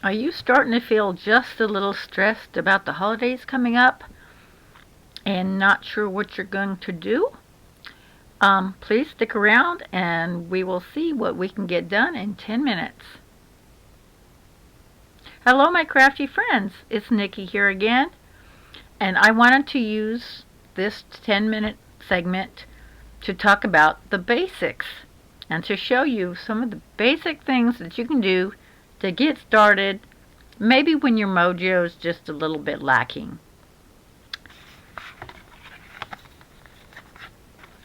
Are you starting to feel just a little stressed about the holidays coming up and not sure what you're going to do? Please stick around and we will see what we can get done in 10 minutes. Hello, my crafty friends. It's Nikki here again, and I wanted to use this 10-minute segment to talk about the basics and to show you some of the basic things that you can do to get started, maybe when your mojo is just a little bit lacking.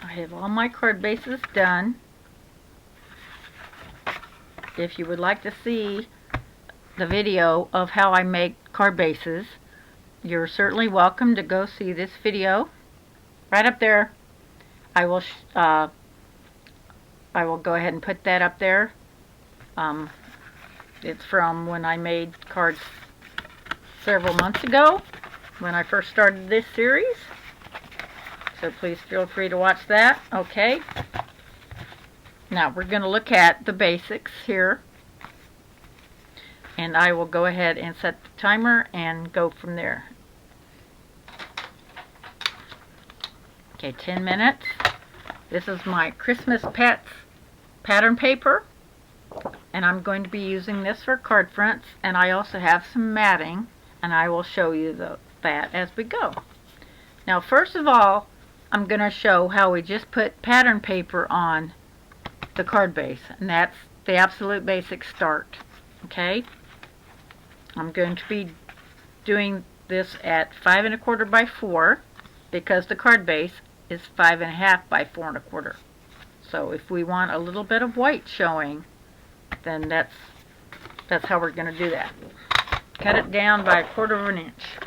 I have all my card bases done. If you would like to see the video of how I make card bases, you're certainly welcome to go see this video right up there. I will go ahead and put that up there. It's from when I made cards several months ago when I first started this series. So please feel free to watch that. Okay. Now we're going to look at the basics here. And I will go ahead and set the timer and go from there. Okay, 10 minutes. This is my Christmas Pets pattern paper. And I'm going to be using this for card fronts. And I also have some matting. And I will show you that as we go. Now first of all, I'm going to show how we just put pattern paper on the card base. And that's the absolute basic start. Okay? I'm going to be doing this at 5 1/4 by 4 because the card base is 5 1/2 by 4 1/4. So if we want a little bit of white showing, then that's how we're going to do that. Cut it down by 1/4 inch.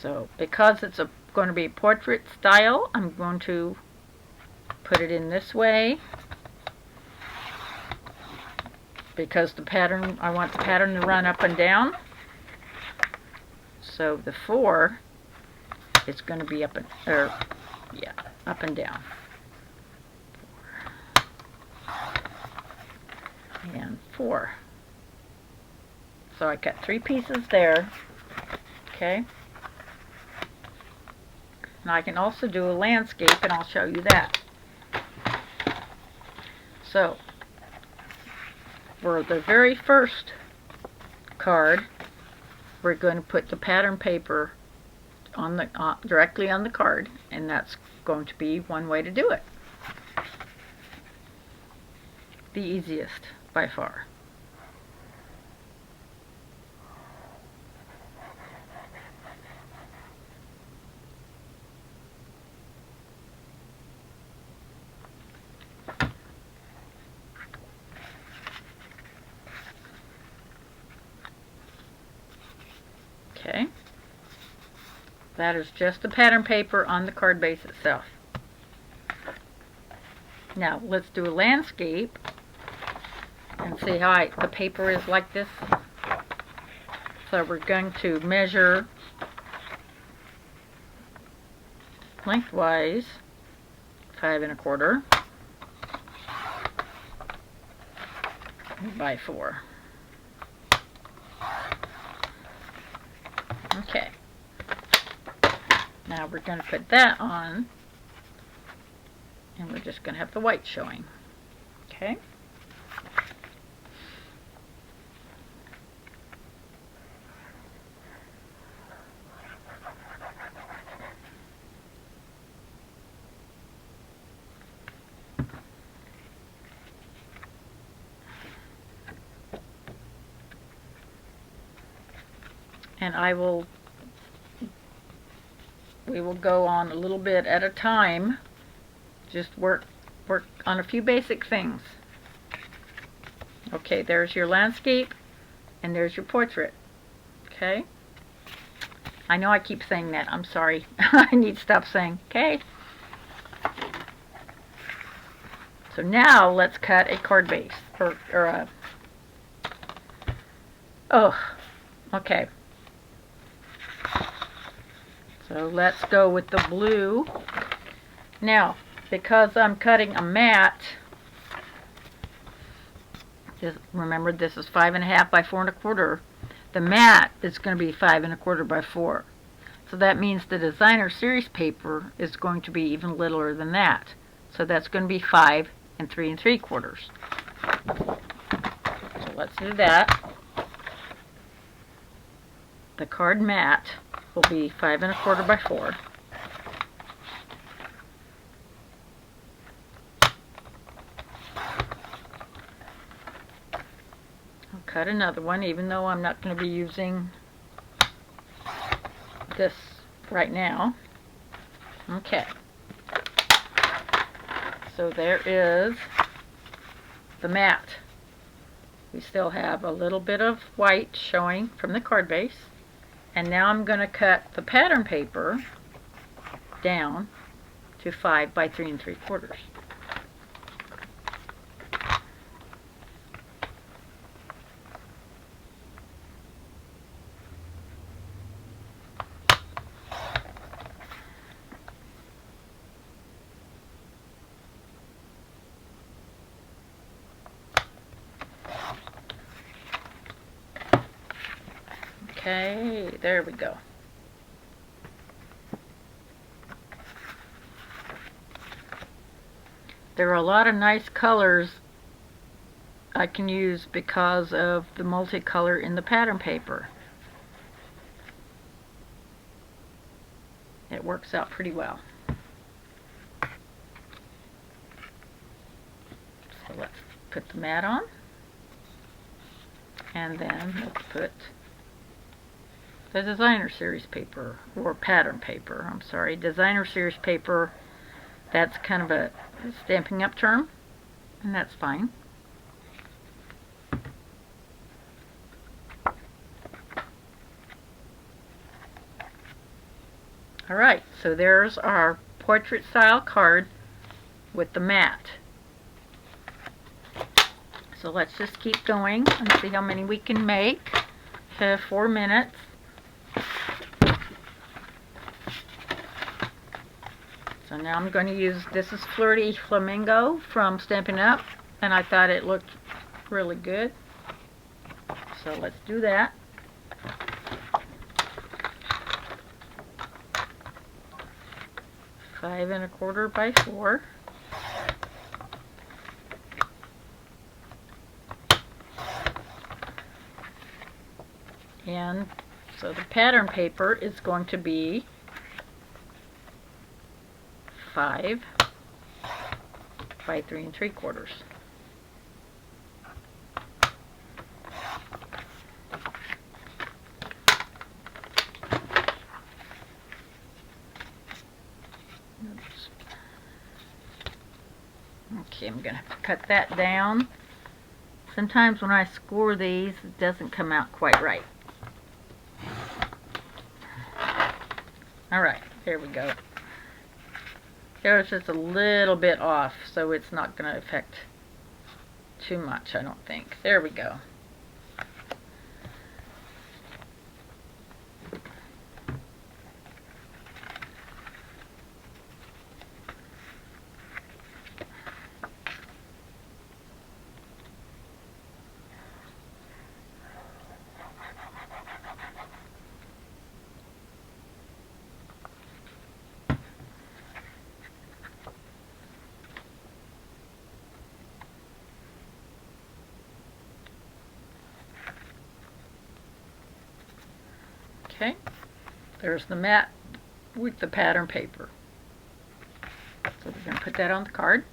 So because it's going to be portrait style, I'm going to put it in this way because the pattern, I want the pattern to run up and down. So the 4 is going to be up and down. And 4. So I cut 3 pieces there. Okay. And I can also do a landscape, and I'll show you that. So, for the very first card, we're going to put the pattern paper on the directly on the card, and that's going to be one way to do it. The easiest by far. Okay, that is just the pattern paper on the card base itself. Now let's do a landscape and see how the paper is like this. So we're going to measure lengthwise 5 1/4 by 4. Okay, now we're going to put that on, and we're just going to have the white showing. Okay. And we will go on a little bit at a time, just work on a few basic things. Okay, there's your landscape, and there's your portrait. Okay, I know I keep saying that, I'm sorry. I need to stop saying, okay. So now let's cut a card base, okay. So let's go with the blue. Now, because I'm cutting a mat, just remember this is 5.5 by 4.25. The mat is going to be 5.25 by 4. So that means the designer series paper is going to be even littler than that. So that's going to be 5 and 3 3/4. So let's do that. The card mat will be 5.25 by 4. I'll cut another one, even though I'm not going to be using this right now. Okay. So there is the mat. We still have a little bit of white showing from the card base. And now I'm going to cut the pattern paper down to 5 by 3 3/4. Okay, there we go. There are a lot of nice colors I can use because of the multicolor in the pattern paper. It works out pretty well. So let's put the mat on. And then let's put the designer series paper, or pattern paper, I'm sorry. Designer series paper, that's kind of a Stampin' Up term, and that's fine. Alright, so there's our portrait style card with the mat. So let's just keep going and see how many we can make. 4 minutes. So now I'm going to use, this is Flirty Flamingo from Stampin' Up, and I thought it looked really good. So let's do that. Five and a quarter by 4. And so the pattern paper is going to be 5 by 3 3/4. Okay, I'm going to cut that down. Sometimes when I score these, it doesn't come out quite right. Alright, here we go. Here's just a little bit off, so it's not going to affect too much, I don't think. There we go. Okay, there's the mat with the pattern paper. So we're going to put that on the card.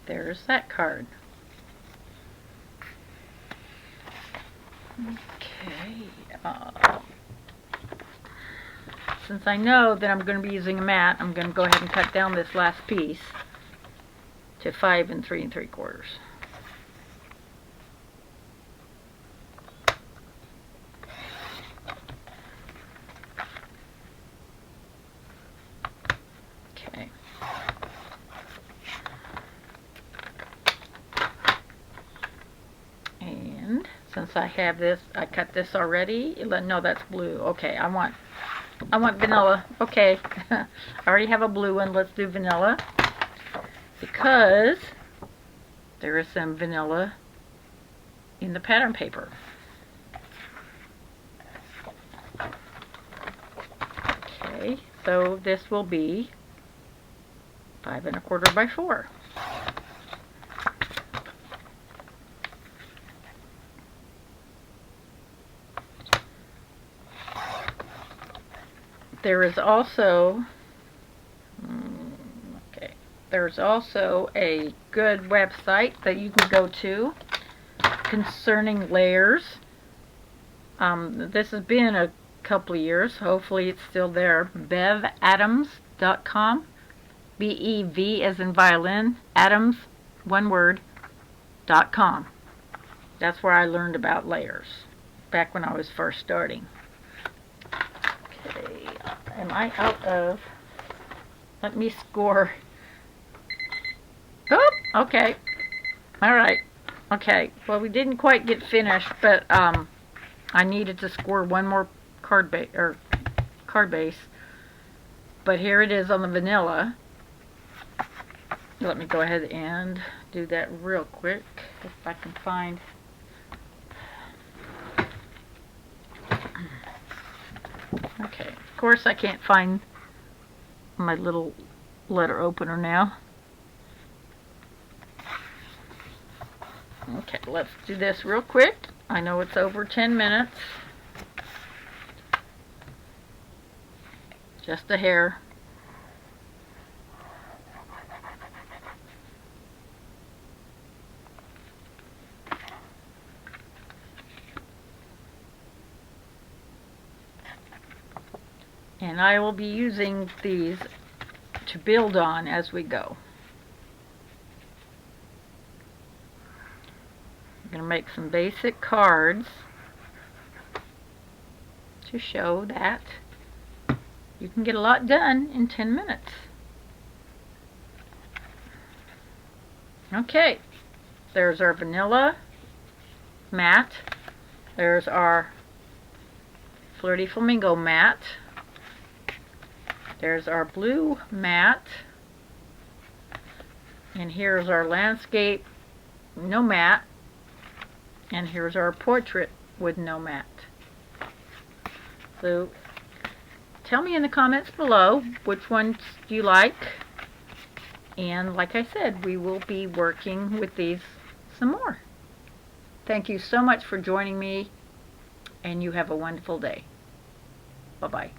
There's that card. Okay. Since I know that I'm going to be using a mat, I'm going to go ahead and cut down this last piece to 5 and 3 3/4. Since I have this, I cut this already. No, that's blue. Okay, I want vanilla. Okay, I already have a blue one. Let's do vanilla because there is some vanilla in the pattern paper. Okay, so this will be 5 1/4 by 4. There is also there's also a good website that you can go to concerning layers. This has been a couple of years. Hopefully it's still there. bevadams.com. BEV as in violin, Adams, one word, .com. That's where I learned about layers back when I was first starting. Okay, am I out of? Let me score. Oh, okay. All right. Okay. Well, we didn't quite get finished, but I needed to score one more card base. But here it is on the vanilla. Let me go ahead and do that real quick if I can find. Okay. Of course, I can't find my little letter opener now. Okay, let's do this real quick. I know it's over 10 minutes. Just a hair. And I will be using these to build on as we go. I'm going to make some basic cards to show that you can get a lot done in 10 minutes. Okay, there's our vanilla mat. There's our Flirty Flamingo mat. There's our blue mat. And here's our landscape, no mat. And here's our portrait with no mat. So tell me in the comments below which ones you like. And like I said, we will be working with these some more. Thank you so much for joining me, and you have a wonderful day. Bye-bye.